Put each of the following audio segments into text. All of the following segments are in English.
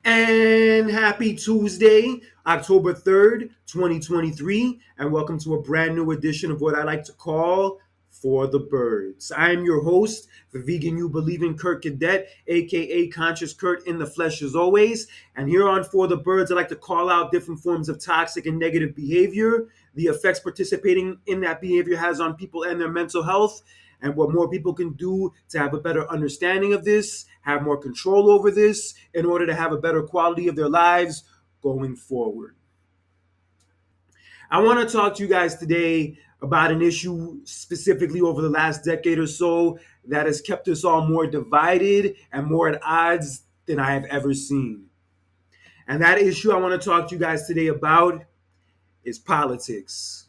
And happy Tuesday, October 3rd, 2023, and welcome to a brand new edition of what I like to call For the Birds. I am your host, the vegan you believe in, Kurt Cadet, aka Conscious Kurt in the flesh as always. And here on For the Birds, I like to call out different forms of toxic and negative behavior, the effects participating in that behavior has on people and their mental health, and what more people can do to have a better understanding of this, have more control over this, in order to have a better quality of their lives going forward. I want to talk to you guys today about an issue specifically over the last decade or so that has kept us all more divided and more at odds than I have ever seen. And that issue I want to talk to you guys today about is politics.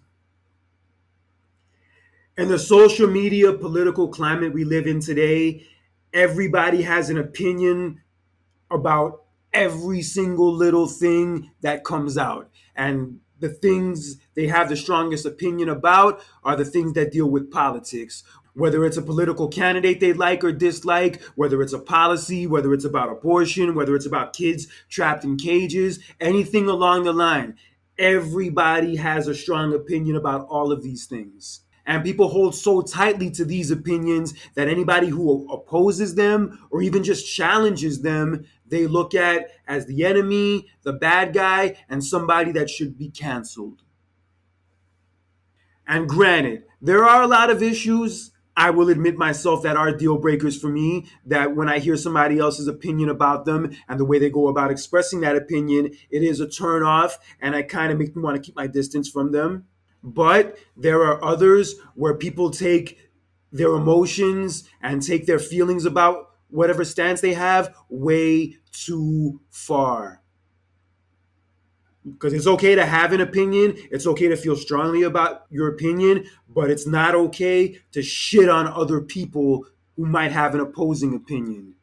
In the social media political climate we live in today, everybody has an opinion about every single little thing that comes out. And the things they have the strongest opinion about are the things that deal with politics. Whether it's a political candidate they like or dislike, whether it's a policy, whether it's about abortion, whether it's about kids trapped in cages, anything along the line, everybody has a strong opinion about all of these things. And people hold so tightly to these opinions that anybody who opposes them or even just challenges them, they look at as the enemy, the bad guy, and somebody that should be canceled. And granted, there are a lot of issues, I will admit myself, that are deal breakers for me. That when I hear somebody else's opinion about them and the way they go about expressing that opinion, it is a turn off, and I kind of make me want to keep my distance from them. But there are others where people take their emotions and take their feelings about whatever stance they have way too far. Because it's okay to have an opinion, it's okay to feel strongly about your opinion, but it's not okay to shit on other people who might have an opposing opinion.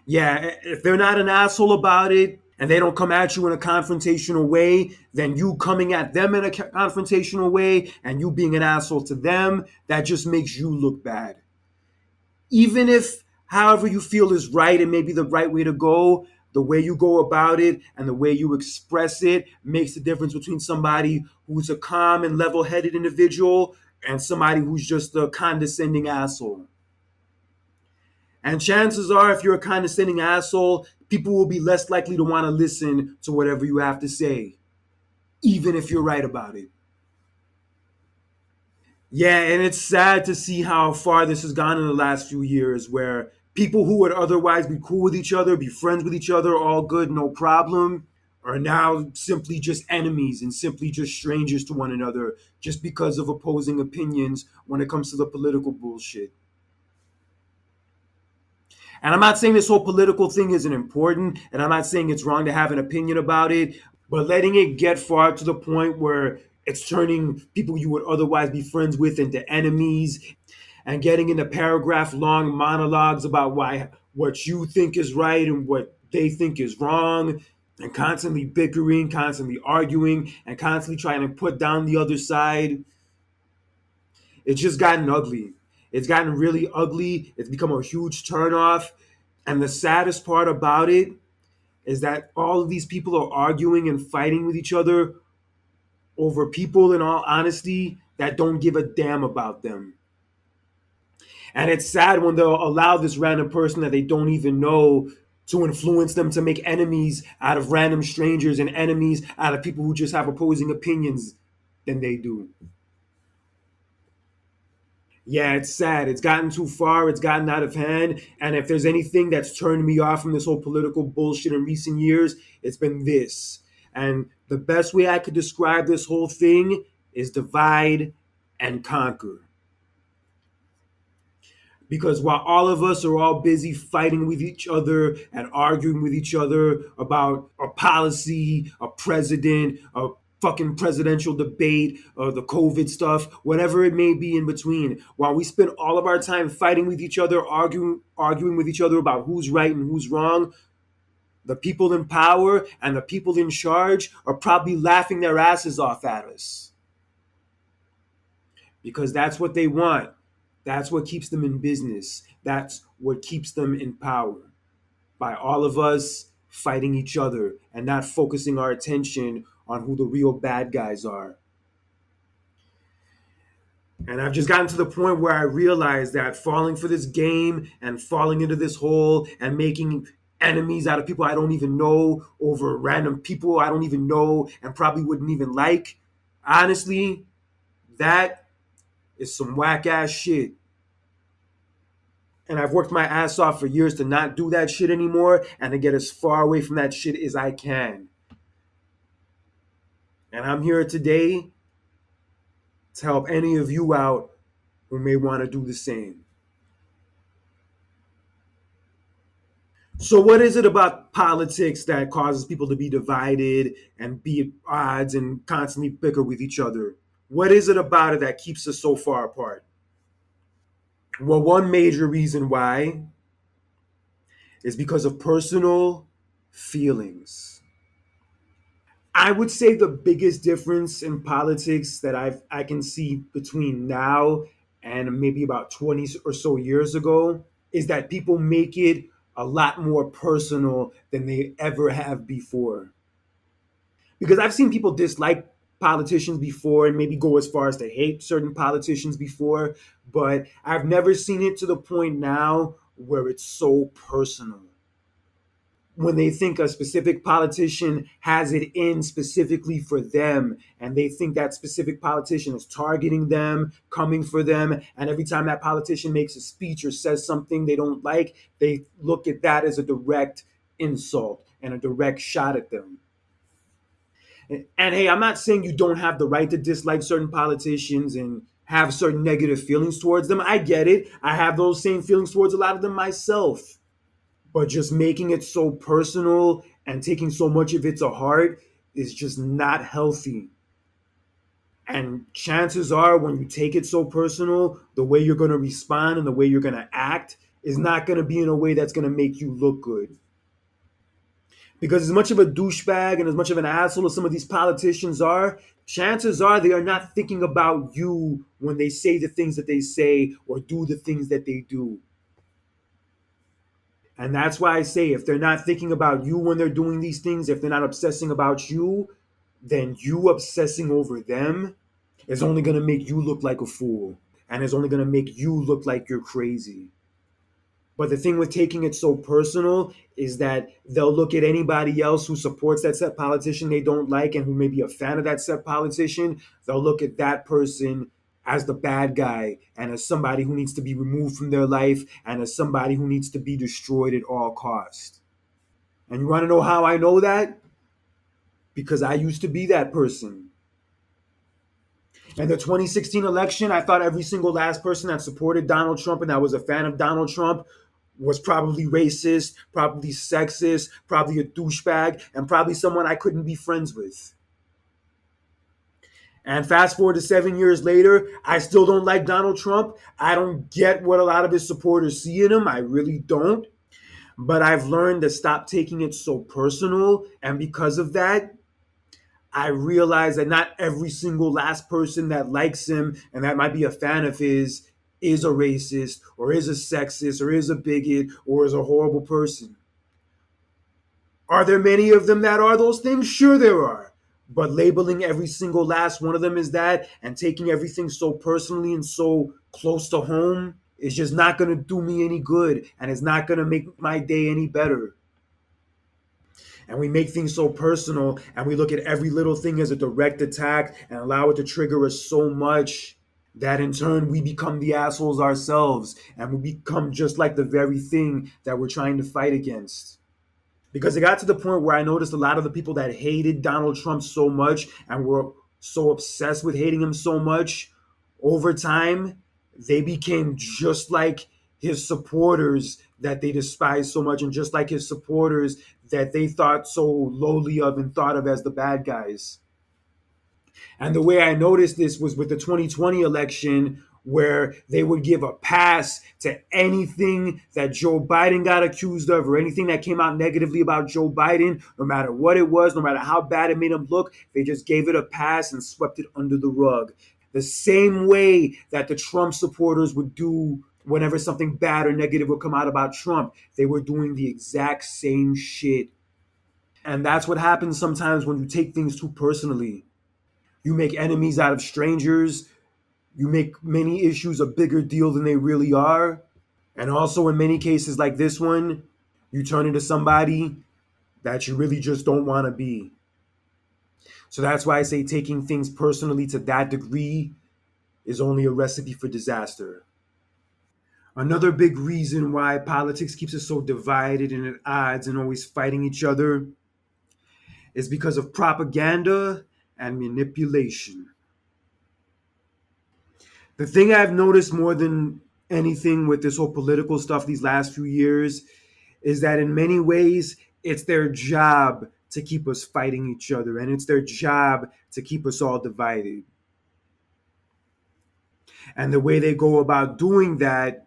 Yeah, if they're not an asshole about it and they don't come at you in a confrontational way, then you coming at them in a confrontational way and you being an asshole to them, that just makes you look bad. Even if however you feel is right and maybe the right way to go, the way you go about it and the way you express it makes the difference between somebody who's a calm and level headed individual and somebody who's just a condescending asshole. And chances are, if you're a condescending asshole, people will be less likely to want to listen to whatever you have to say, even if you're right about it. Yeah, and it's sad to see how far this has gone in the last few years, where people who would otherwise be cool with each other, be friends with each other, all good, no problem, are now simply just enemies and simply just strangers to one another just because of opposing opinions when it comes to the political bullshit. And I'm not saying this whole political thing isn't important, and I'm not saying it's wrong to have an opinion about it, but letting it get far to the point where it's turning people you would otherwise be friends with into enemies and getting into paragraph long monologues about why what you think is right and what they think is wrong, and constantly bickering, constantly arguing, and constantly trying to put down the other side. It's just gotten ugly. It's gotten really ugly. It's become a huge turnoff. And the saddest part about it is that all of these people are arguing and fighting with each other over people, in all honesty, that don't give a damn about them. And it's sad when they'll allow this random person that they don't even know to influence them to make enemies out of random strangers and enemies out of people who just have opposing opinions than they do. Yeah, it's sad. It's gotten too far. It's gotten out of hand. And if there's anything that's turned me off from this whole political bullshit in recent years, it's been this. And the best way I could describe this whole thing is divide and conquer. Because while all of us are all busy fighting with each other and arguing with each other about a policy, a president, a fucking presidential debate, the COVID stuff, whatever it may be in between, while we spend all of our time fighting with each other, arguing with each other about who's right and who's wrong, the people in power and the people in charge are probably laughing their asses off at us because that's what they want. That's what keeps them in business. That's what keeps them in power. by all of us fighting each other and not focusing our attention on who the real bad guys are. And I've just gotten to the point where I realize that falling for this game and falling into this hole and making enemies out of people I don't even know over random people I don't even know and probably wouldn't even like, honestly, that is some whack ass shit. And I've worked my ass off for years to not do that shit anymore and to get as far away from that shit as I can. And I'm here today to help any of you out who may want to do the same. So, what is it about politics that causes people to be divided and be at odds and constantly bicker with each other? What is it about it that keeps us so far apart? Well, one major reason why is because of personal feelings. I would say the biggest difference in politics that I can see between now and maybe about 20 or so years ago is that people make it a lot more personal than they ever have before. Because I've seen people dislike politicians before and maybe go as far as to hate certain politicians before, but I've never seen it to the point now where it's so personal. When they think a specific politician has it in specifically for them and they think that specific politician is targeting them, coming for them, and every time that politician makes a speech or says something they don't like, they look at that as a direct insult and a direct shot at them. And hey, I'm not saying you don't have the right to dislike certain politicians and have certain negative feelings towards them. I get it. I have those same feelings towards a lot of them myself. But just making it so personal and taking so much of it to heart is just not healthy. And chances are, when you take it so personal, the way you're going to respond and the way you're going to act is not going to be in a way that's going to make you look good. Because as much of a douchebag and as much of an asshole as some of these politicians are, chances are they are not thinking about you when they say the things that they say or do the things that they do. And that's why I say if they're not thinking about you when they're doing these things, if they're not obsessing about you, then you obsessing over them is only going to make you look like a fool and is only going to make you look like you're crazy. But the thing with taking it so personal is that they'll look at anybody else who supports that set politician they don't like and who may be a fan of that set politician. They'll look at that person as the bad guy and as somebody who needs to be removed from their life and as somebody who needs to be destroyed at all costs. And you want to know how I know that? Because I used to be that person. In the 2016 election, I thought every single last person that supported Donald Trump and that was a fan of Donald Trump was probably racist, probably sexist, probably a douchebag, and probably someone I couldn't be friends with. And fast forward to 7 years later, I still don't like Donald Trump. I don't get what a lot of his supporters see in him. I really don't. But I've learned to stop taking it so personal. And because of that, I realize that not every single last person that likes him and that might be a fan of his is a racist or is a sexist or is a bigot or is a horrible person. Are there many of them that are those things? Sure, there are. But labeling every single last one of them as that and taking everything so personally and so close to home is just not going to do me any good and it's not going to make my day any better. And we make things so personal and we look at every little thing as a direct attack and allow it to trigger us so much that in turn we become the assholes ourselves and we become just like the very thing that we're trying to fight against. Because it got to the point where I noticed a lot of the people that hated Donald Trump so much and were so obsessed with hating him so much, over time, they became just like his supporters that they despised so much, and just like his supporters that they thought so lowly of and thought of as the bad guys. And the way I noticed this was with the 2020 election, where they would give a pass to anything that Joe Biden got accused of or anything that came out negatively about Joe Biden, no matter what it was, no matter how bad it made him look, they just gave it a pass and swept it under the rug. The same way that the Trump supporters would do whenever something bad or negative would come out about Trump, they were doing the exact same shit. And that's what happens sometimes when you take things too personally. You make enemies out of strangers. You make many issues a bigger deal than they really are. And also, in many cases like this one, you turn into somebody that you really just don't want to be. So that's why I say taking things personally to that degree is only a recipe for disaster. Another big reason why politics keeps us so divided and at odds and always fighting each other is because of propaganda and manipulation. The thing I've noticed more than anything with this whole political stuff these last few years is that in many ways it's their job to keep us fighting each other, and it's their job to keep us all divided. And the way they go about doing that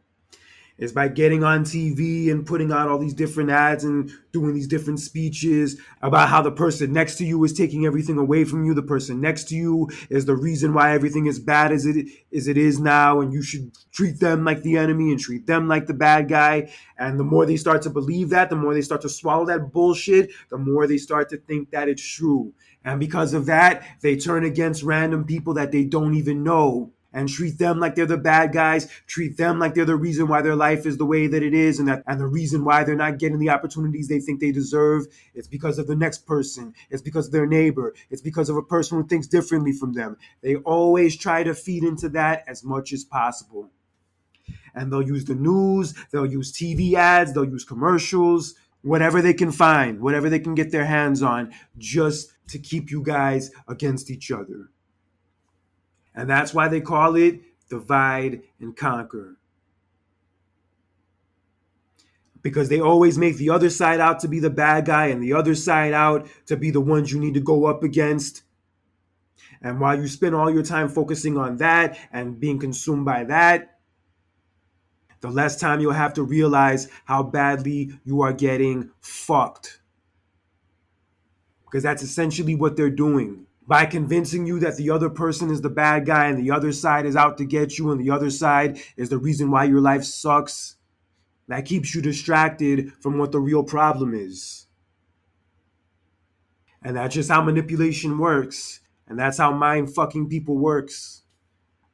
is by getting on TV and putting out all these different ads and doing these different speeches about how the person next to you is taking everything away from you. The person next to you is the reason why everything is bad as it is now, and you should treat them like the enemy and treat them like the bad guy. And the more they start to believe that, the more they start to swallow that bullshit, the more they start to think that it's true. And because of that, they turn against random people that they don't even know and treat them like they're the bad guys, treat them like they're the reason why their life is the way that it is, and the reason why they're not getting the opportunities they think they deserve. It's because of the next person. It's because of their neighbor. It's because of a person who thinks differently from them. They always try to feed into that as much as possible. And they'll use the news, they'll use TV ads, they'll use commercials, whatever they can find, whatever they can get their hands on, just to keep you guys against each other. And that's why they call it divide and conquer. Because they always make the other side out to be the bad guy and the other side out to be the ones you need to go up against. And while you spend all your time focusing on that and being consumed by that, the less time you'll have to realize how badly you are getting fucked. Because that's essentially what they're doing. By convincing you that the other person is the bad guy and the other side is out to get you and the other side is the reason why your life sucks, that keeps you distracted from what the real problem is. And that's just how manipulation works. And that's how mind fucking people works.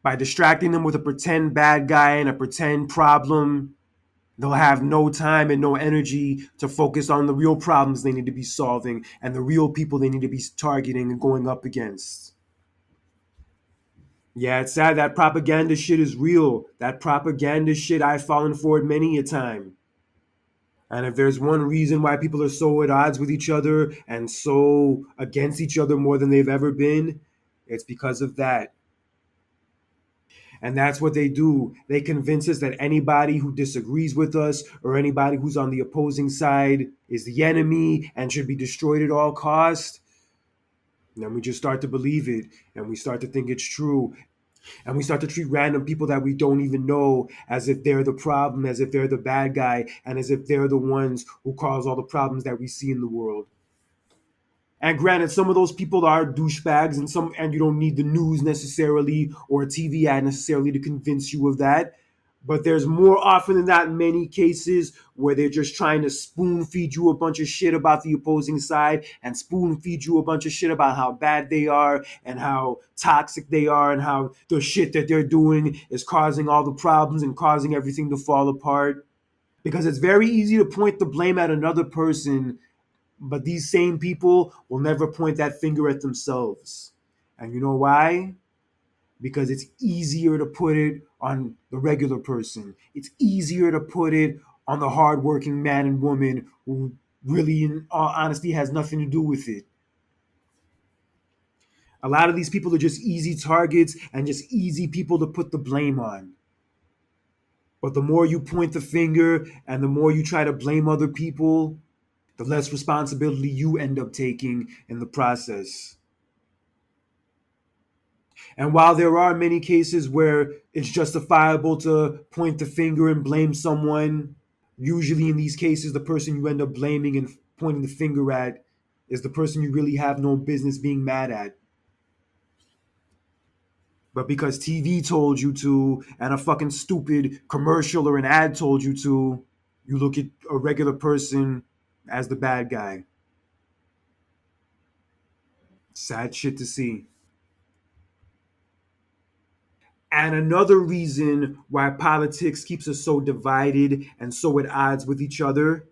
By distracting them with a pretend bad guy and a pretend problem, they'll have no time and no energy to focus on the real problems they need to be solving and the real people they need to be targeting and going up against. Yeah, it's sad. That propaganda shit is real. That propaganda shit, I've fallen for it many a time. And if there's one reason why people are so at odds with each other and so against each other more than they've ever been, it's because of that. And that's what they do. They convince us that anybody who disagrees with us or anybody who's on the opposing side is the enemy and should be destroyed at all costs. And then we just start to believe it and we start to think it's true. And we start to treat random people that we don't even know as if they're the problem, as if they're the bad guy, and as if they're the ones who cause all the problems that we see in the world. And granted, some of those people are douchebags, and you don't need the news necessarily or a TV ad necessarily to convince you of that. But there's more often than not many cases where they're just trying to spoon feed you a bunch of shit about the opposing side and spoon feed you a bunch of shit about how bad they are and how toxic they are and how the shit that they're doing is causing all the problems and causing everything to fall apart. Because it's very easy to point the blame at another person, but these same people will never point that finger at themselves. And you know why? Because it's easier to put it on the regular person. It's easier to put it on the hardworking man and woman who really, in all honesty, has nothing to do with it. A lot of these people are just easy targets and just easy people to put the blame on. But the more you point the finger and the more you try to blame other people, the less responsibility you end up taking in the process. And while there are many cases where it's justifiable to point the finger and blame someone, usually in these cases, the person you end up blaming and pointing the finger at is the person you really have no business being mad at. But because TV told you to, and a fucking stupid commercial or an ad told you to, you look at a regular person as the bad guy. Sad shit to see. And another reason why politics keeps us so divided and so at odds with each other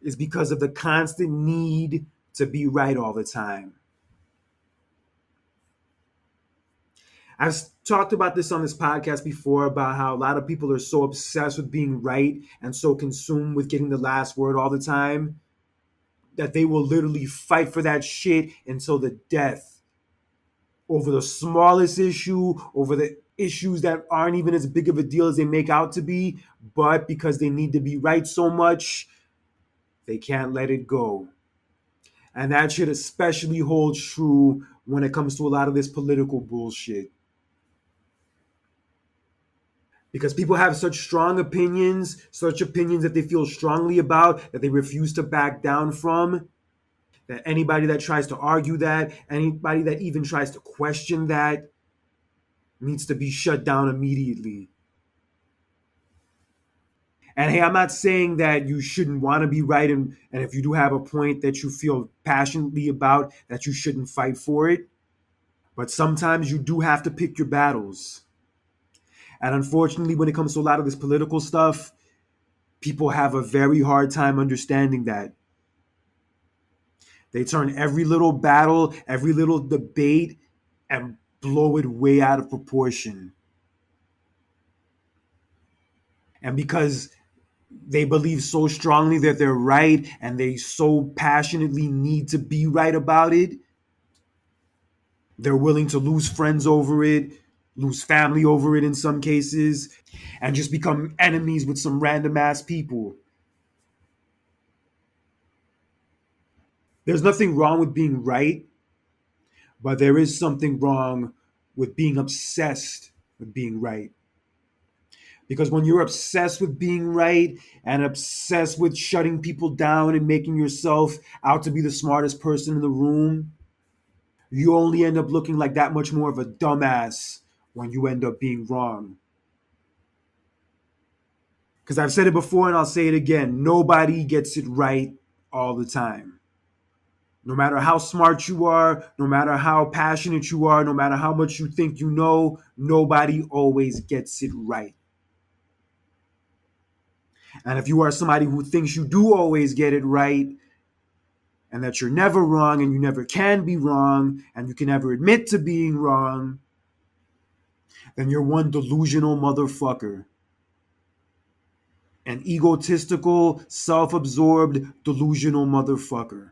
is because of the constant need to be right all the time. I've talked about this on this podcast before about how a lot of people are so obsessed with being right and so consumed with getting the last word all the time that they will literally fight for that shit until the death over the smallest issue, over the issues that aren't even as big of a deal as they make out to be, but because they need to be right so much, they can't let it go. And that shit especially holds true when it comes to a lot of this political bullshit. Because people have such strong opinions, such opinions that they feel strongly about, that they refuse to back down from, that anybody that tries to argue that, anybody that even tries to question that, needs to be shut down immediately. And hey, I'm not saying that you shouldn't want to be right, and if you do have a point that you feel passionately about, that you shouldn't fight for it. But sometimes you do have to pick your battles. And unfortunately, when it comes to a lot of this political stuff, people have a very hard time understanding that. They turn every little battle, every little debate, and blow it way out of proportion. And because they believe so strongly that they're right and they so passionately need to be right about it, they're willing to lose friends over it, lose family over it in some cases, and just become enemies with some random ass people. There's nothing wrong with being right, but there is something wrong with being obsessed with being right. Because when you're obsessed with being right and obsessed with shutting people down and making yourself out to be the smartest person in the room, you only end up looking like that much more of a dumbass when you end up being wrong. Because I've said it before and I'll say it again, nobody gets it right all the time. No matter how smart you are, no matter how passionate you are, no matter how much you think you know, nobody always gets it right. And if you are somebody who thinks you do always get it right, and that you're never wrong and you never can be wrong, and you can never admit to being wrong, then you're one delusional motherfucker. An egotistical, self absorbed, delusional motherfucker.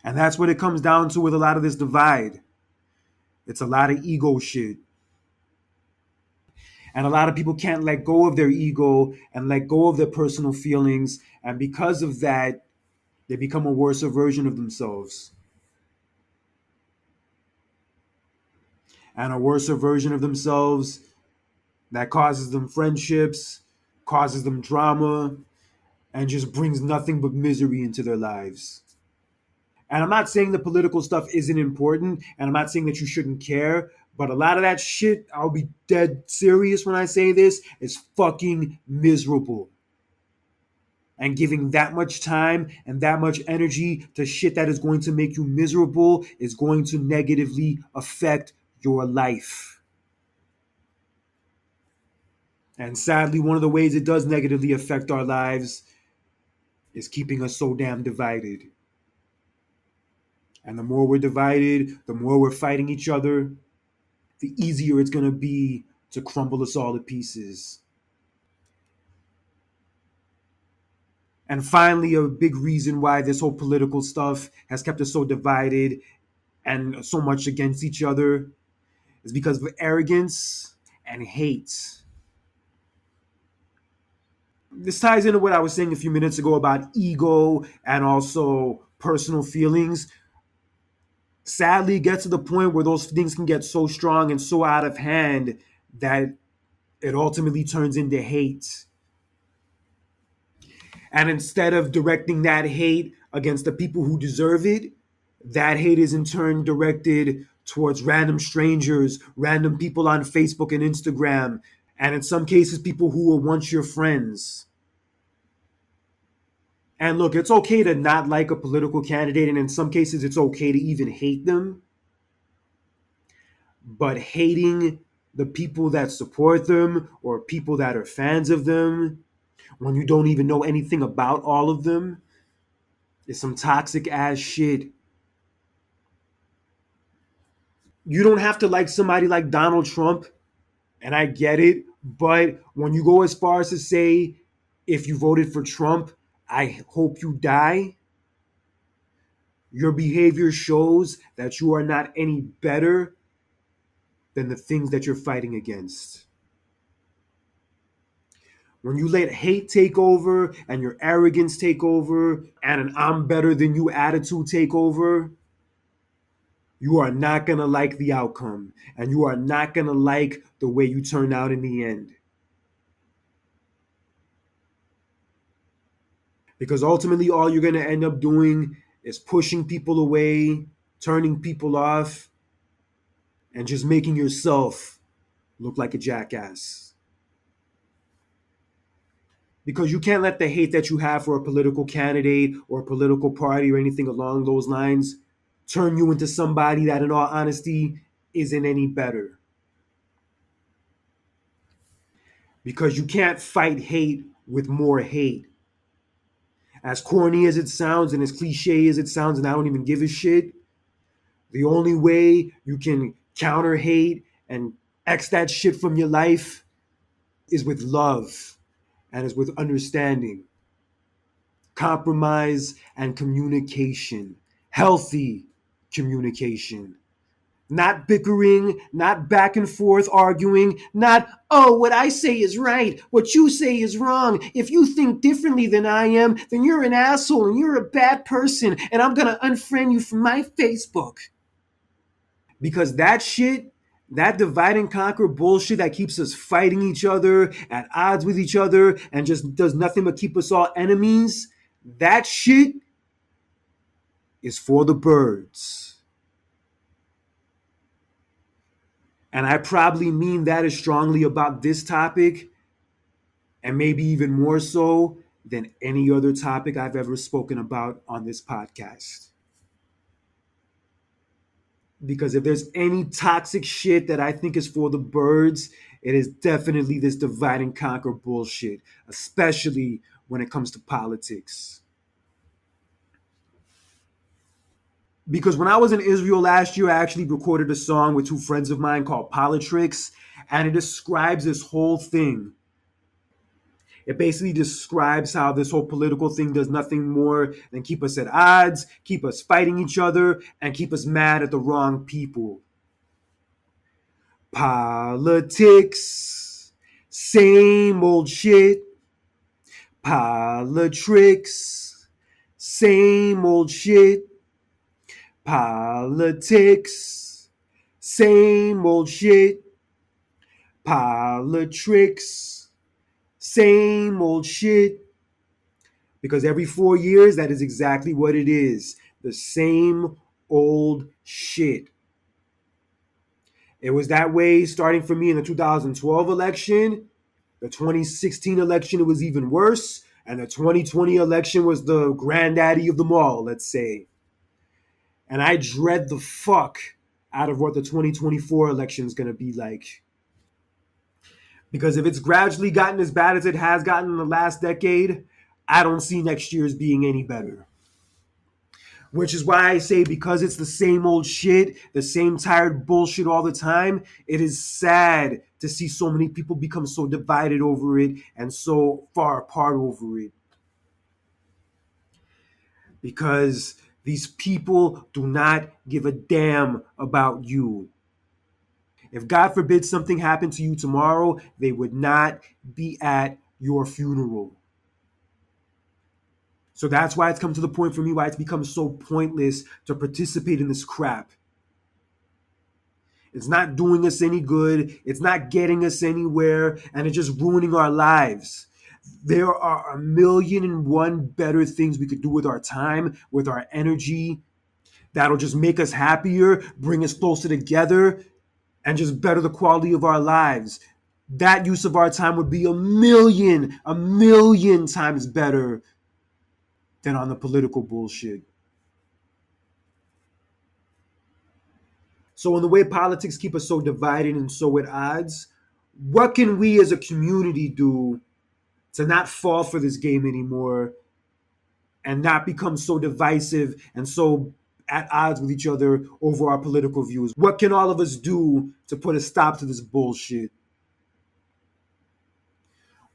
And that's what it comes down to with a lot of this divide. It's a lot of ego shit. And a lot of people can't let go of their ego and let go of their personal feelings. And because of that, they become a worse version of themselves. And a worse version of themselves that causes them friendships, causes them drama, and just brings nothing but misery into their lives. And I'm not saying the political stuff isn't important, and I'm not saying that you shouldn't care, but a lot of that shit, I'll be dead serious when I say this, is fucking miserable. And giving that much time and that much energy to shit that is going to make you miserable is going to negatively affect your life. And sadly, one of the ways it does negatively affect our lives is keeping us so damn divided. And the more we're divided, the more we're fighting each other, the easier it's going to be to crumble us all to pieces. And finally, a big reason why this whole political stuff has kept us so divided and so much against each other is because of arrogance and hate. This ties into what I was saying a few minutes ago about ego and also personal feelings. Sadly, it gets to the point where those things can get so strong and so out of hand that it ultimately turns into hate. And instead of directing that hate against the people who deserve it, that hate is in turn directed towards random strangers, random people on Facebook and Instagram, and in some cases, people who were once your friends. And look, it's okay to not like a political candidate, and in some cases, it's okay to even hate them. But hating the people that support them or people that are fans of them when you don't even know anything about all of them is some toxic ass shit. You don't have to like somebody like Donald Trump, and I get it, but when you go as far as to say, if you voted for Trump, I hope you die, your behavior shows that you are not any better than the things that you're fighting against. When you let hate take over and your arrogance take over and an I'm better than you attitude take over, you are not going to like the outcome and you are not going to like the way you turn out in the end. Because ultimately, all you're going to end up doing is pushing people away, turning people off, and just making yourself look like a jackass. Because you can't let the hate that you have for a political candidate or a political party or anything along those lines turn you into somebody that, in all honesty, isn't any better. Because you can't fight hate with more hate. As corny as it sounds and as cliche as it sounds, and I don't even give a shit, the only way you can counter hate and X that shit from your life is with love and is with understanding, compromise, and communication. Healthy communication. Not bickering, not back and forth arguing, not, oh, what I say is right, what you say is wrong. If you think differently than I am, then you're an asshole and you're a bad person, and I'm gonna unfriend you from my Facebook. Because that shit, that divide and conquer bullshit that keeps us fighting each other, at odds with each other, and just does nothing but keep us all enemies, that shit is for the birds. And I probably mean that as strongly about this topic, and maybe even more so than any other topic I've ever spoken about on this podcast. Because if there's any toxic shit that I think is for the birds, it is definitely this divide and conquer bullshit, especially when it comes to politics. Because when I was in Israel last year, I actually recorded a song with two friends of mine called Politrix, and it describes this whole thing. It basically describes how this whole political thing does nothing more than keep us at odds, keep us fighting each other, and keep us mad at the wrong people. Politics, same old shit. Politrix, same old shit. Politics, same old shit. Politrix, same old shit. Because every 4 years, that is exactly what it is. The same old shit. It was that way starting for me in the 2012 election. The 2016 election, it was even worse. And the 2020 election was the granddaddy of them all, let's say. And I dread the fuck out of what the 2024 election is going to be like. Because if it's gradually gotten as bad as it has gotten in the last decade, I don't see next year's being any better. Which is why I say, because it's the same old shit, the same tired bullshit all the time, it is sad to see so many people become so divided over it and so far apart over it. Because these people do not give a damn about you. If God forbid something happened to you tomorrow, they would not be at your funeral. So that's why it's come to the point for me why it's become so pointless to participate in this crap. It's not doing us any good. It's not getting us anywhere. And it's just ruining our lives. There are 1,000,001 better things we could do with our time, with our energy, that'll just make us happier, bring us closer together, and just better the quality of our lives. That use of our time would be a million times better than on the political bullshit. So, in the way politics keep us so divided and so at odds, what can we as a community do to not fall for this game anymore and not become so divisive and so at odds with each other over our political views? What can all of us do to put a stop to this bullshit?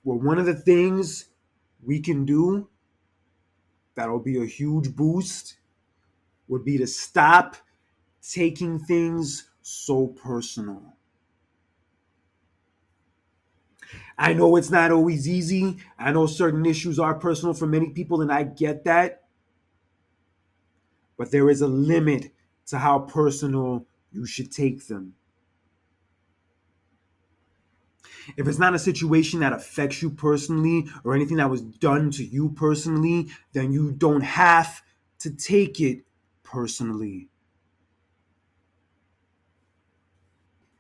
Well, one of the things we can do that'll be a huge boost would be to stop taking things so personal. I know it's not always easy. I know certain issues are personal for many people, and I get that. But there is a limit to how personal you should take them. If it's not a situation that affects you personally or anything that was done to you personally, then you don't have to take it personally.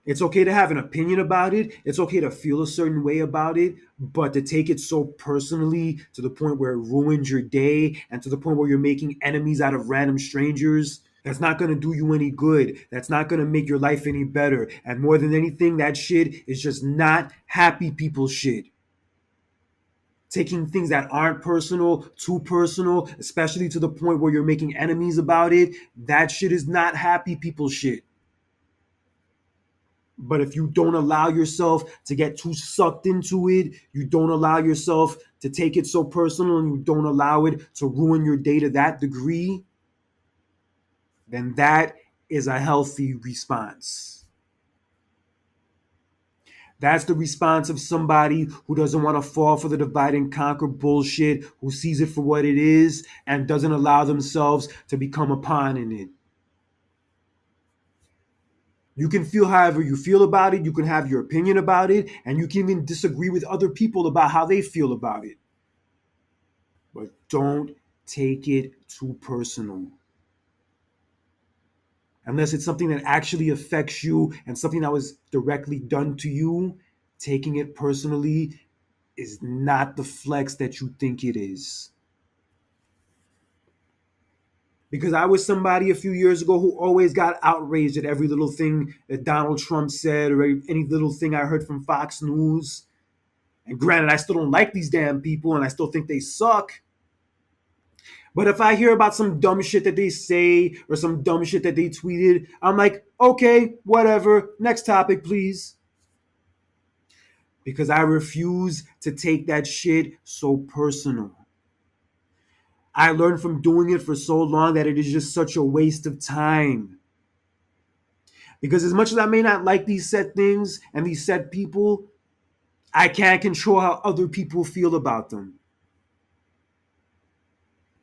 It's okay to have an opinion about it. It's okay to feel a certain way about it, but to take it so personally to the point where it ruins your day and to the point where you're making enemies out of random strangers, that's not going to do you any good. That's not going to make your life any better. And more than anything, that shit is just not happy people shit. Taking things that aren't personal too personal, especially to the point where you're making enemies about it, that shit is not happy people shit. But if you don't allow yourself to get too sucked into it, you don't allow yourself to take it so personal, and you don't allow it to ruin your day to that degree, then that is a healthy response. That's the response of somebody who doesn't want to fall for the divide and conquer bullshit, who sees it for what it is and doesn't allow themselves to become a pawn in it. You can feel however you feel about it. You can have your opinion about it, and you can even disagree with other people about how they feel about it. But don't take it too personal. Unless it's something that actually affects you and something that was directly done to you, taking it personally is not the flex that you think it is. Because I was somebody a few years ago who always got outraged at every little thing that Donald Trump said or any little thing I heard from Fox News. And granted, I still don't like these damn people and I still think they suck. But if I hear about some dumb shit that they say or some dumb shit that they tweeted, I'm like, okay, whatever. Next topic, please. Because I refuse to take that shit so personal. I learned from doing it for so long that it is just such a waste of time. Because as much as I may not like these said things and these said people, I can't control how other people feel about them.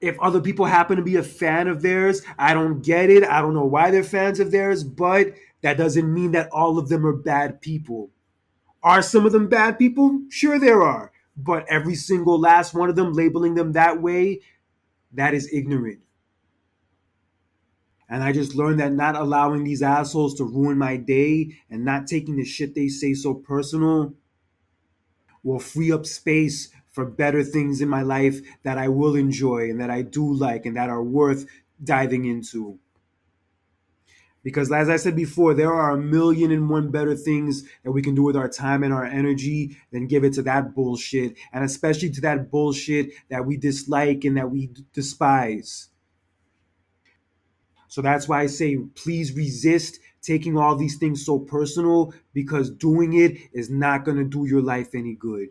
If other people happen to be a fan of theirs, I don't get it. I don't know why they're fans of theirs, but that doesn't mean that all of them are bad people. Are some of them bad people? Sure, there are. But every single last one of them, labeling them that way, that is ignorant. And I just learned that not allowing these assholes to ruin my day and not taking the shit they say so personal will free up space for better things in my life that I will enjoy and that I do like and that are worth diving into. Because as I said before, there are a million and one better things that we can do with our time and our energy than give it to that bullshit, and especially to that bullshit that we dislike and that we despise. So that's why I say, please resist taking all these things so personal, because doing it is not going to do your life any good.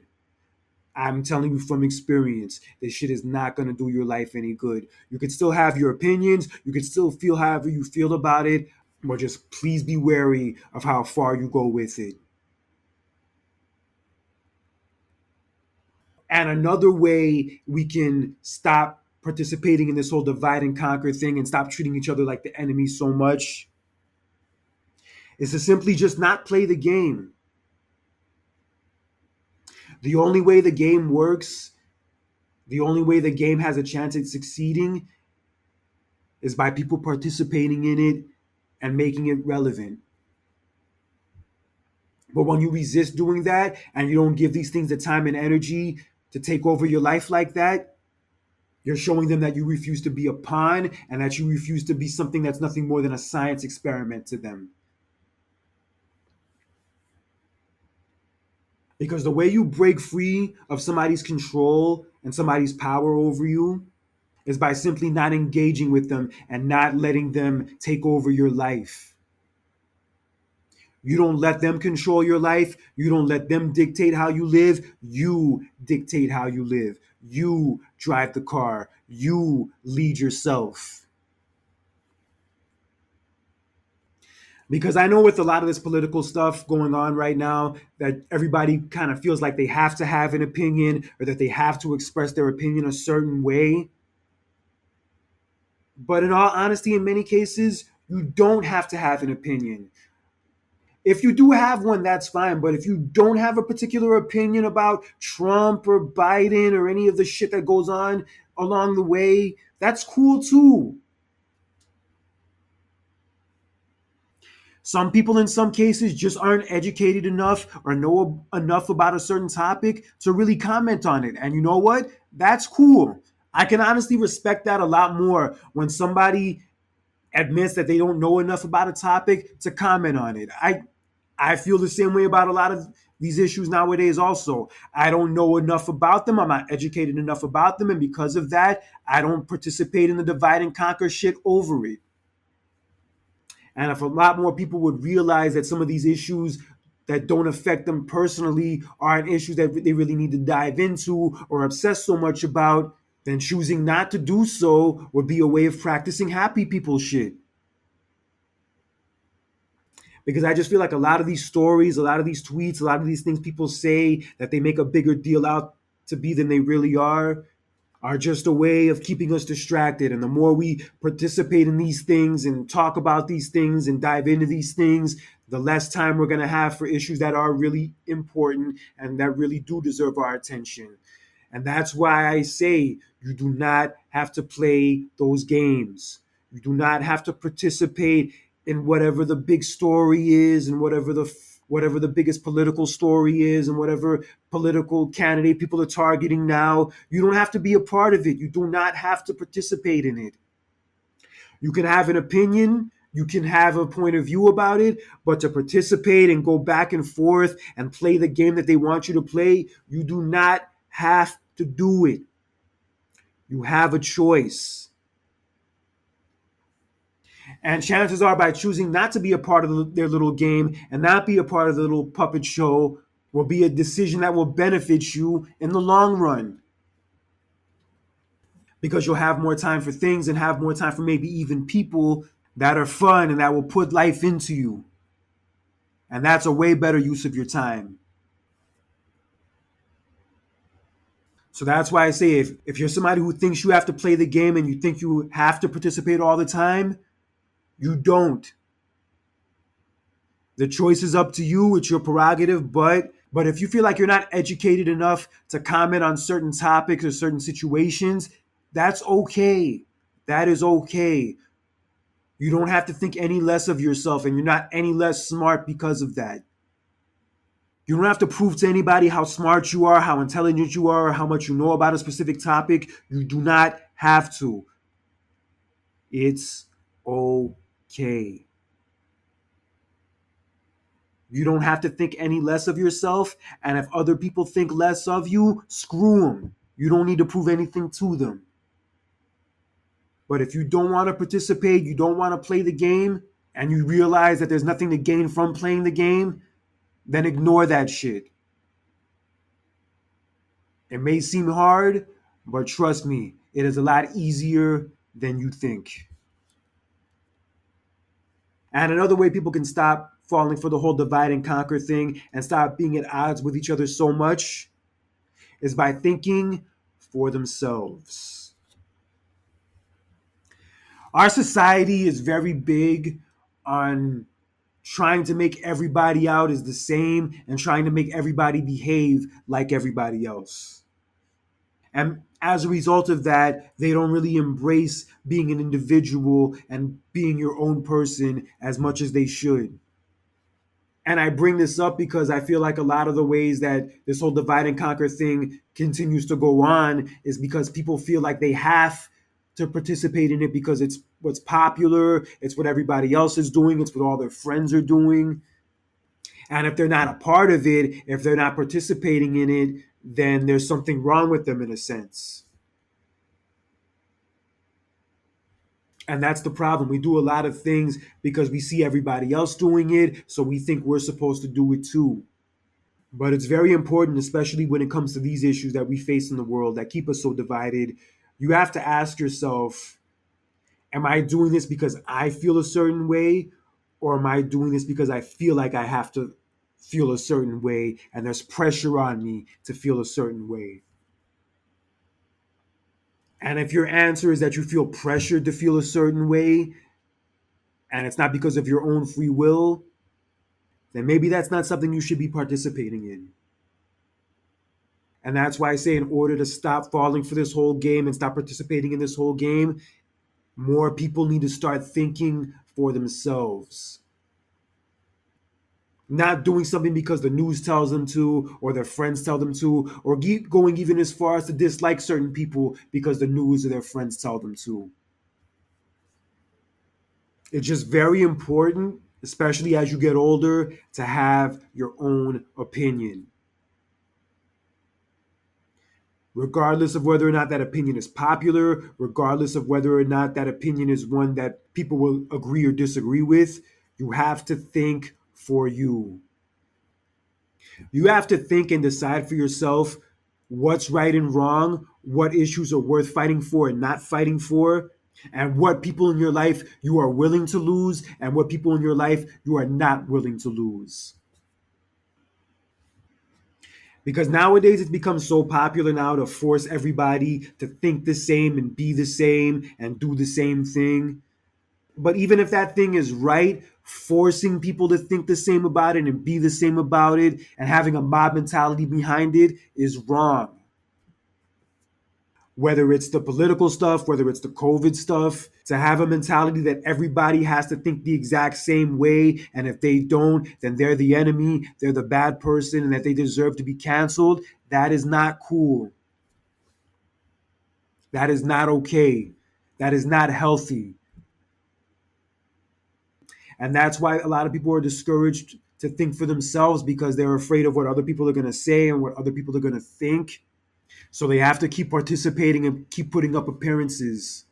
I'm telling you from experience, this shit is not going to do your life any good. You can still have your opinions, you can still feel however you feel about it, but just please be wary of how far you go with it. And another way we can stop participating in this whole divide and conquer thing and stop treating each other like the enemy so much is to simply just not play the game. The only way the game works, the only way the game has a chance at succeeding is by people participating in it and making it relevant. But when you resist doing that and you don't give these things the time and energy to take over your life like that, you're showing them that you refuse to be a pawn and that you refuse to be something that's nothing more than a science experiment to them. Because the way you break free of somebody's control and somebody's power over you is by simply not engaging with them and not letting them take over your life. You don't let them control your life. You don't let them dictate how you live. You dictate how you live. You drive the car. You lead yourself. Because I know with a lot of this political stuff going on right now, that everybody kind of feels like they have to have an opinion or that they have to express their opinion a certain way. But in all honesty, in many cases, you don't have to have an opinion. If you do have one, that's fine. But if you don't have a particular opinion about Trump or Biden or any of the shit that goes on along the way, that's cool too. Some people, in some cases, just aren't educated enough or know enough about a certain topic to really comment on it. And you know what? That's cool. I can honestly respect that a lot more when somebody admits that they don't know enough about a topic to comment on it. I feel the same way about a lot of these issues nowadays also. I don't know enough about them. I'm not educated enough about them. And because of that, I don't participate in the divide and conquer shit over it. And if a lot more people would realize that some of these issues that don't affect them personally aren't issues that they really need to dive into or obsess so much about, then choosing not to do so would be a way of practicing happy people shit. Because I just feel like a lot of these stories, a lot of these tweets, a lot of these things people say that they make a bigger deal out to be than they really are just a way of keeping us distracted. And the more we participate in these things and talk about these things and dive into these things, the less time we're going to have for issues that are really important and that really do deserve our attention. And that's why I say you do not have to play those games. You do not have to participate in whatever the big story is and whatever the biggest political story is and whatever political candidate people are targeting now. You don't have to be a part of it. You do not have to participate in it. You can have an opinion, you can have a point of view about it, but to participate and go back and forth and play the game that they want you to play, you do not have to do it. You have a choice. And chances are, by choosing not to be a part of their little game and not be a part of the little puppet show, will be a decision that will benefit you in the long run. Because you'll have more time for things and have more time for maybe even people that are fun and that will put life into you. And that's a way better use of your time. So that's why I say if you're somebody who thinks you have to play the game and you think you have to participate all the time, you don't. The choice is up to you. It's your prerogative. But if you feel like you're not educated enough to comment on certain topics or certain situations, that's okay. That is okay. You don't have to think any less of yourself, and you're not any less smart because of that. You don't have to prove to anybody how smart you are, how intelligent you are, or how much you know about a specific topic. You do not have to. It's okay. You don't have to think any less of yourself. And if other people think less of you, screw them. You don't need to prove anything to them. But if you don't want to participate, you don't want to play the game, and you realize that there's nothing to gain from playing the game, then ignore that shit. It may seem hard, but trust me, it is a lot easier than you think. And another way people can stop falling for the whole divide and conquer thing and stop being at odds with each other so much is by thinking for themselves. Our society is very big on trying to make everybody out as the same and trying to make everybody behave like everybody else. And As a result of that, they don't really embrace being an individual and being your own person as much as they should. And I bring this up because I feel like a lot of the ways that this whole divide and conquer thing continues to go on is because people feel like they have to participate in it because it's what's popular, it's what everybody else is doing, it's what all their friends are doing. And if they're not a part of it, if they're not participating in it, then there's something wrong with them in a sense. And that's the problem. We do a lot of things because we see everybody else doing it, so we think we're supposed to do it too. But it's very important, especially when it comes to these issues that we face in the world that keep us so divided. You have to ask yourself, am I doing this because I feel a certain way? Or am I doing this because I feel like I have to feel a certain way and there's pressure on me to feel a certain way? And if your answer is that you feel pressured to feel a certain way and it's not because of your own free will, then maybe that's not something you should be participating in. And that's why I say, in order to stop falling for this whole game and stop participating in this whole game, more people need to start thinking for themselves. Not doing something because the news tells them to, or their friends tell them to, or going even as far as to dislike certain people because the news or their friends tell them to. It's just very important, especially as you get older, to have your own opinion. Regardless of whether or not that opinion is popular, regardless of whether or not that opinion is one that people will agree or disagree with, you have to think for you. You have to think and decide for yourself what's right and wrong, what issues are worth fighting for and not fighting for, and what people in your life you are willing to lose, and what people in your life you are not willing to lose. Because nowadays it's become so popular now to force everybody to think the same and be the same and do the same thing. But even if that thing is right, forcing people to think the same about it and be the same about it and having a mob mentality behind it is wrong. Whether it's the political stuff, whether it's the COVID stuff, to have a mentality that everybody has to think the exact same way. And if they don't, then they're the enemy, they're the bad person, and that they deserve to be canceled. That is not cool. That is not okay. That is not healthy. And that's why a lot of people are discouraged to think for themselves because they're afraid of what other people are going to say and what other people are going to think. So they have to keep participating and keep putting up appearances.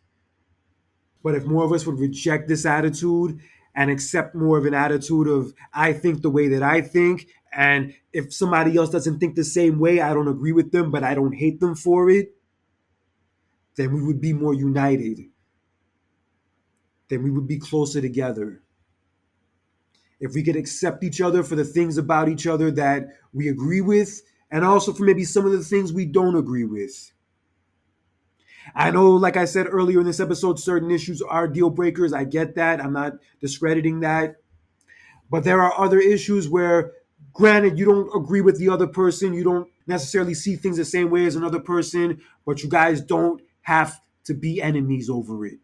But if more of us would reject this attitude and accept more of an attitude of, I think the way that I think, and if somebody else doesn't think the same way, I don't agree with them, but I don't hate them for it, then we would be more united. Then we would be closer together. If we could accept each other for the things about each other that we agree with, and also for maybe some of the things we don't agree with. I know, like I said earlier in this episode, certain issues are deal breakers. I get that. I'm not discrediting that. But there are other issues where, granted, you don't agree with the other person, you don't necessarily see things the same way as another person, but you guys don't have to be enemies over it.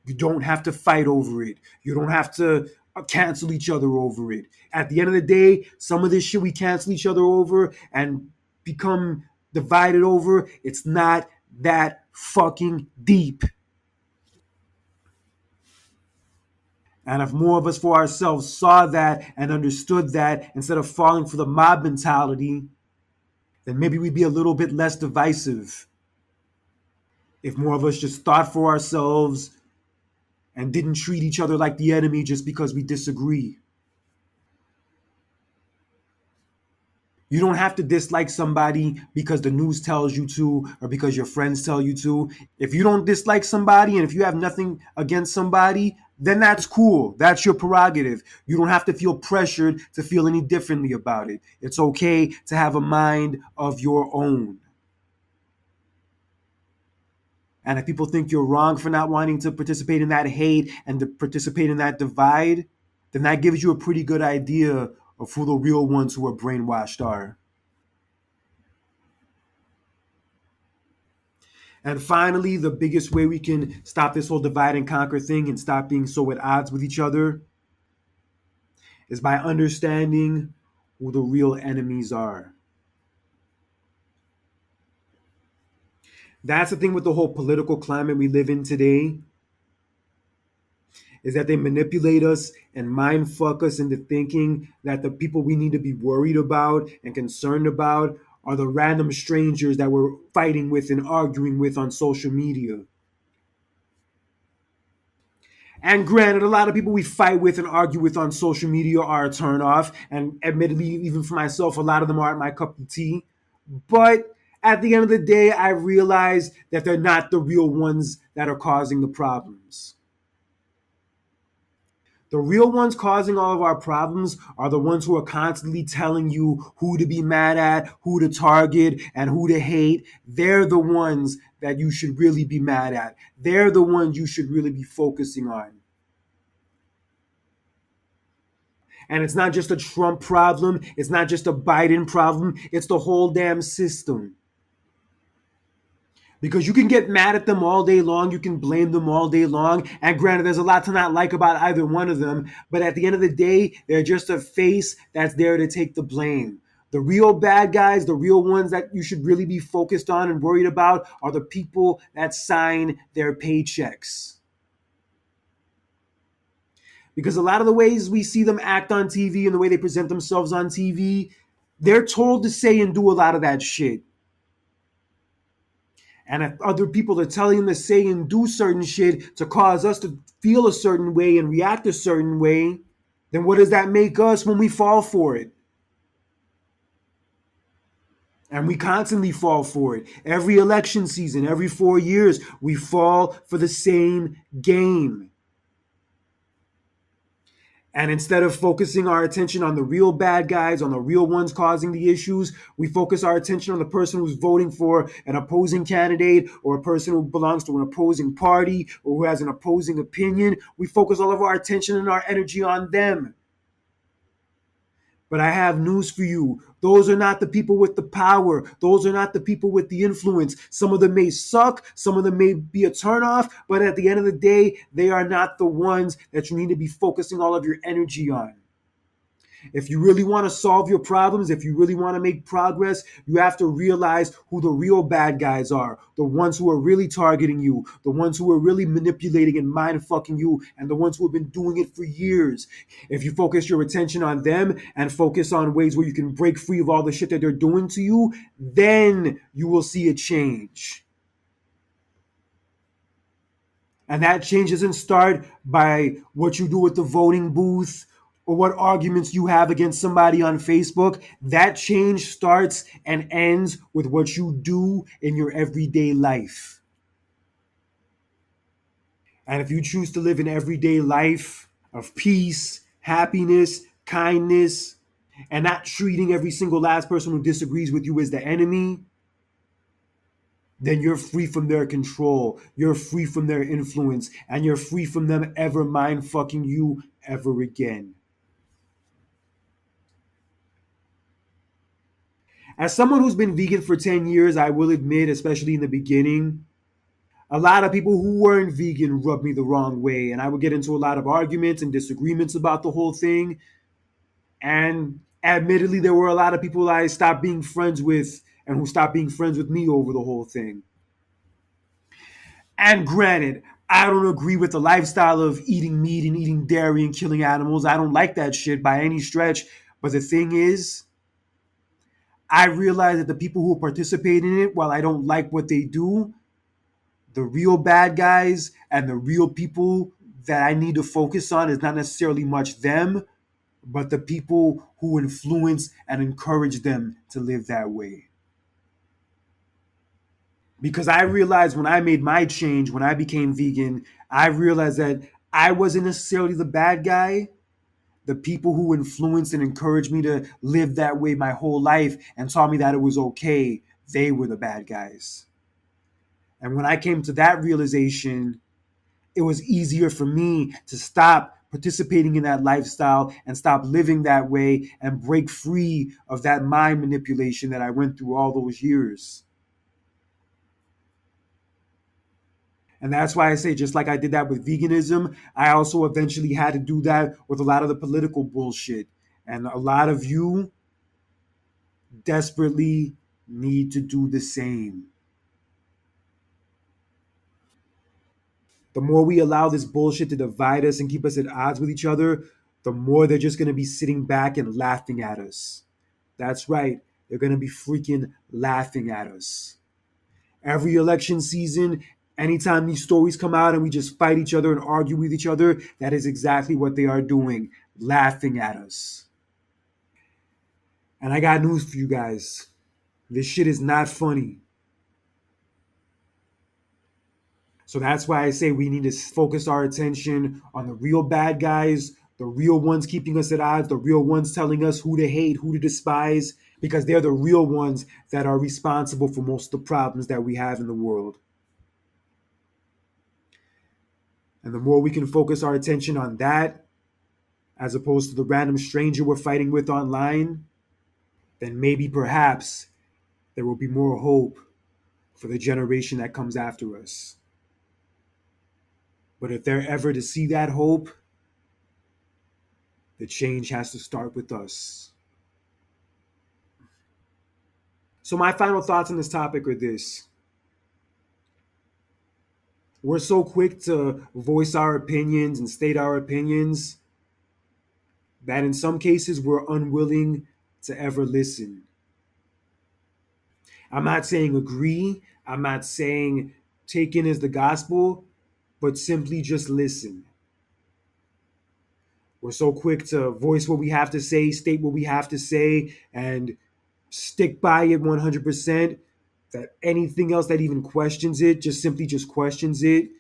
You don't have to fight over it. You don't have to cancel each other over it. At the end of the day, some of this shit we cancel each other over and become divided over, it's not that fucking deep. And if more of us for ourselves saw that and understood that instead of falling for the mob mentality, then maybe we'd be a little bit less divisive. If more of us just thought for ourselves and didn't treat each other like the enemy just because we disagree. You don't have to dislike somebody because the news tells you to or because your friends tell you to. If you don't dislike somebody and if you have nothing against somebody, then that's cool. That's your prerogative. You don't have to feel pressured to feel any differently about it. It's okay to have a mind of your own. And if people think you're wrong for not wanting to participate in that hate and to participate in that divide, then that gives you a pretty good idea of who the real ones who are brainwashed are. And finally, the biggest way we can stop this whole divide and conquer thing and stop being so at odds with each other is by understanding who the real enemies are. That's the thing with the whole political climate we live in today, is that they manipulate us and mind fuck us into thinking that the people we need to be worried about and concerned about are the random strangers that we're fighting with and arguing with on social media. And granted, a lot of people we fight with and argue with on social media are a turnoff. And admittedly, even for myself, a lot of them aren't my cup of tea. But at the end of the day, I realize that they're not the real ones that are causing the problems. The real ones causing all of our problems are the ones who are constantly telling you who to be mad at, who to target, and who to hate. They're the ones that you should really be mad at. They're the ones you should really be focusing on. And it's not just a Trump problem, it's not just a Biden problem, it's the whole damn system. Because you can get mad at them all day long, you can blame them all day long, and granted, there's a lot to not like about either one of them, but at the end of the day, they're just a face that's there to take the blame. The real bad guys, the real ones that you should really be focused on and worried about, are the people that sign their paychecks. Because a lot of the ways we see them act on TV and the way they present themselves on TV, they're told to say and do a lot of that shit. And if other people are telling them to say and do certain shit to cause us to feel a certain way and react a certain way, then what does that make us when we fall for it? And we constantly fall for it. Every election season, every 4 years, we fall for the same game. And instead of focusing our attention on the real bad guys, on the real ones causing the issues, we focus our attention on the person who's voting for an opposing candidate or a person who belongs to an opposing party or who has an opposing opinion. We focus all of our attention and our energy on them. But I have news for you. Those are not the people with the power. Those are not the people with the influence. Some of them may suck. Some of them may be a turnoff. But at the end of the day, they are not the ones that you need to be focusing all of your energy on. If you really want to solve your problems, if you really want to make progress, you have to realize who the real bad guys are. The ones who are really targeting you, the ones who are really manipulating and mind fucking you, and the ones who have been doing it for years. If you focus your attention on them and focus on ways where you can break free of all the shit that they're doing to you, then you will see a change. And that change doesn't start by what you do with the voting booth or what arguments you have against somebody on Facebook. That change starts and ends with what you do in your everyday life. And if you choose to live an everyday life of peace, happiness, kindness, and not treating every single last person who disagrees with you as the enemy, then you're free from their control. You're free from their influence. And you're free from them ever mind fucking you ever again. As someone who's been vegan for 10 years, I will admit, especially in the beginning, a lot of people who weren't vegan rubbed me the wrong way. And I would get into a lot of arguments and disagreements about the whole thing. And admittedly, there were a lot of people I stopped being friends with and who stopped being friends with me over the whole thing. And granted, I don't agree with the lifestyle of eating meat and eating dairy and killing animals. I don't like that shit by any stretch. But the thing is, I realize that the people who participate in it, while I don't like what they do, the real bad guys and the real people that I need to focus on is not necessarily much them, but the people who influence and encourage them to live that way. Because I realized when I made my change, when I became vegan, I realized that I wasn't necessarily the bad guy. The people who influenced and encouraged me to live that way my whole life and taught me that it was okay, they were the bad guys. And when I came to that realization, it was easier for me to stop participating in that lifestyle and stop living that way and break free of that mind manipulation that I went through all those years. And that's why I say, just like I did that with veganism, I also eventually had to do that with a lot of the political bullshit. And a lot of you desperately need to do the same. The more we allow this bullshit to divide us and keep us at odds with each other, the more they're just going to be sitting back and laughing at us. That's right. They're going to be freaking laughing at us. Every election season, anytime these stories come out and we just fight each other and argue with each other, that is exactly what they are doing, laughing at us. And I got news for you guys. This shit is not funny. So that's why I say we need to focus our attention on the real bad guys, the real ones keeping us at odds, the real ones telling us who to hate, who to despise, because they're the real ones that are responsible for most of the problems that we have in the world. And the more we can focus our attention on that, as opposed to the random stranger we're fighting with online, then maybe perhaps there will be more hope for the generation that comes after us. But if they're ever to see that hope, the change has to start with us. So, my final thoughts on this topic are this: we're so quick to voice our opinions and state our opinions that in some cases we're unwilling to ever listen. I'm not saying agree, I'm not saying take in as the gospel, but simply just listen. We're so quick to voice what we have to say, state what we have to say, and stick by it 100%, that anything else that even questions it, just simply just questions it,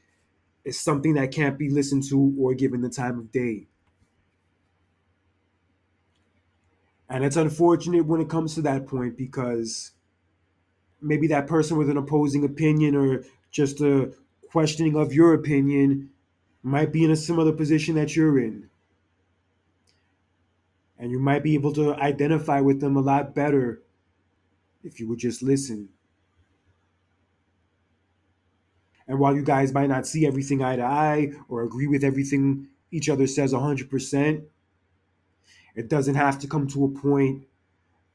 is something that can't be listened to or given the time of day. And it's unfortunate when it comes to that point because maybe that person with an opposing opinion or just a questioning of your opinion might be in a similar position that you're in. And you might be able to identify with them a lot better if you would just listen. And while you guys might not see everything eye to eye or agree with everything each other says 100%, it doesn't have to come to a point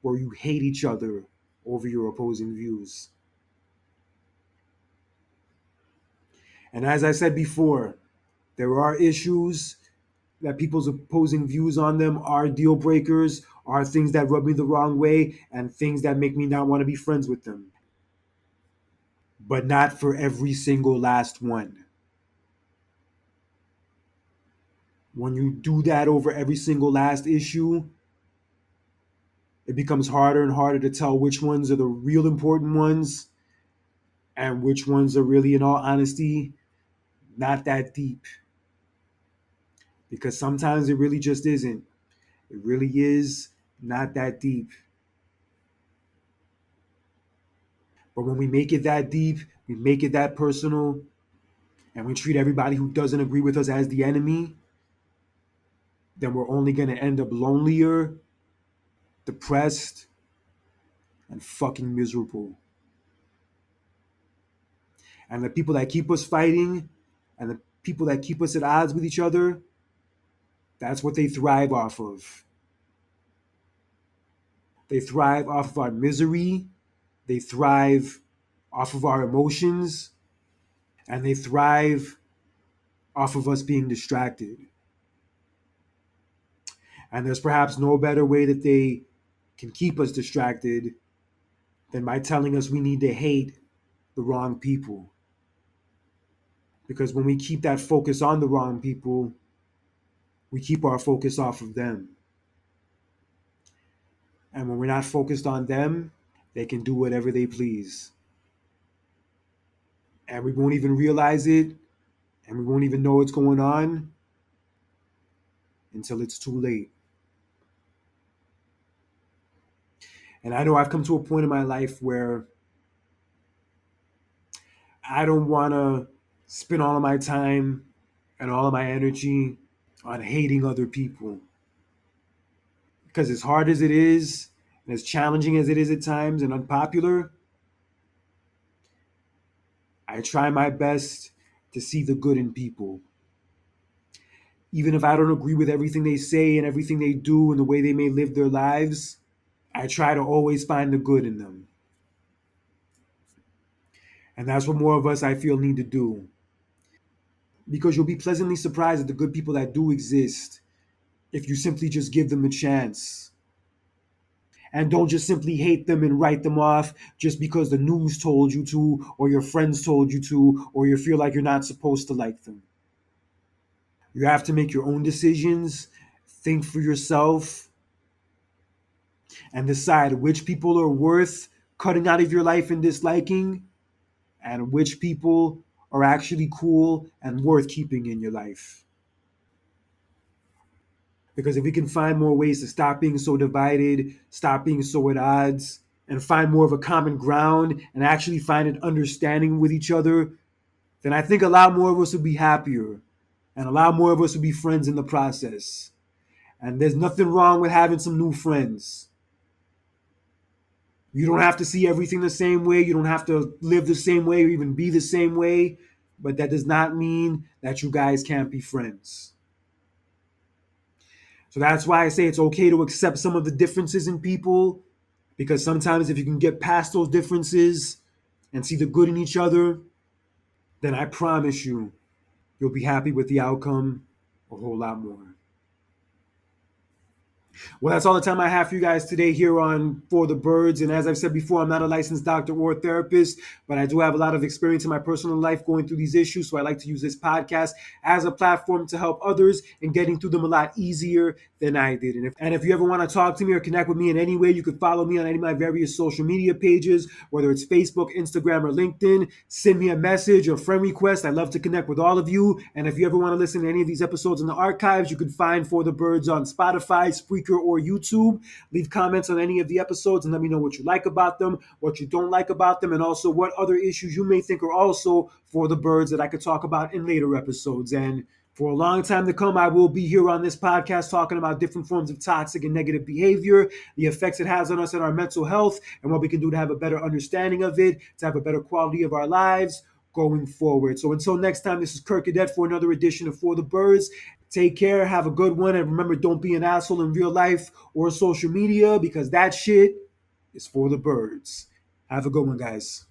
where you hate each other over your opposing views. And as I said before, there are issues that people's opposing views on them are deal breakers, are things that rub me the wrong way, and things that make me not want to be friends with them. But not for every single last one. When you do that over every single last issue, it becomes harder and harder to tell which ones are the real important ones and which ones are really, in all honesty, not that deep. Because sometimes it really just isn't. It really is not that deep. But when we make it that deep, we make it that personal, and we treat everybody who doesn't agree with us as the enemy, then we're only going to end up lonelier, depressed, and fucking miserable. And the people that keep us fighting and the people that keep us at odds with each other, that's what they thrive off of. They thrive off of our misery, they thrive off of our emotions, and they thrive off of us being distracted. And there's perhaps no better way that they can keep us distracted than by telling us we need to hate the wrong people. Because when we keep that focus on the wrong people, we keep our focus off of them. And when we're not focused on them, they can do whatever they please. And we won't even realize it, and we won't even know what's going on until it's too late. And I know I've come to a point in my life where I don't want to spend all of my time and all of my energy on hating other people. Because as hard as it is, and as challenging as it is at times and unpopular, I try my best to see the good in people. Even if I don't agree with everything they say and everything they do and the way they may live their lives, I try to always find the good in them. And that's what more of us, I feel, need to do. Because you'll be pleasantly surprised at the good people that do exist if you simply just give them a chance. And don't just simply hate them and write them off just because the news told you to, or your friends told you to, or you feel like you're not supposed to like them. You have to make your own decisions, think for yourself, and decide which people are worth cutting out of your life and disliking, and which people are actually cool and worth keeping in your life. Because if we can find more ways to stop being so divided, stop being so at odds, and find more of a common ground and actually find an understanding with each other, then I think a lot more of us would be happier and a lot more of us would be friends in the process. And there's nothing wrong with having some new friends. You don't have to see everything the same way. You don't have to live the same way or even be the same way. But that does not mean that you guys can't be friends. So that's why I say it's okay to accept some of the differences in people, because sometimes if you can get past those differences and see the good in each other, then I promise you'll be happy with the outcome a whole lot more. Well, that's all the time I have for you guys today here on For the Birds. And as I've said before, I'm not a licensed doctor or therapist, but I do have a lot of experience in my personal life going through these issues. So I like to use this podcast as a platform to help others in getting through them a lot easier than I did. And if you ever want to talk to me or connect with me in any way, you could follow me on any of my various social media pages, whether it's Facebook, Instagram, or LinkedIn. Send me a message or friend request. I'd love to connect with all of you. And if you ever want to listen to any of these episodes in the archives, you can find For the Birds on Spotify, Spreaker, or YouTube. Leave comments on any of the episodes and let me know what you like about them, what you don't like about them, and also what other issues you may think are also for the birds that I could talk about in later episodes. And for a long time to come, I will be here on this podcast talking about different forms of toxic and negative behavior, the effects it has on us and our mental health, and what we can do to have a better understanding of it, to have a better quality of our lives going forward. So until next time, this is Kirk Cadet for another edition of For the Birds. Take care, have a good one, and remember, don't be an asshole in real life or social media, because that shit is for the birds. Have a good one, guys.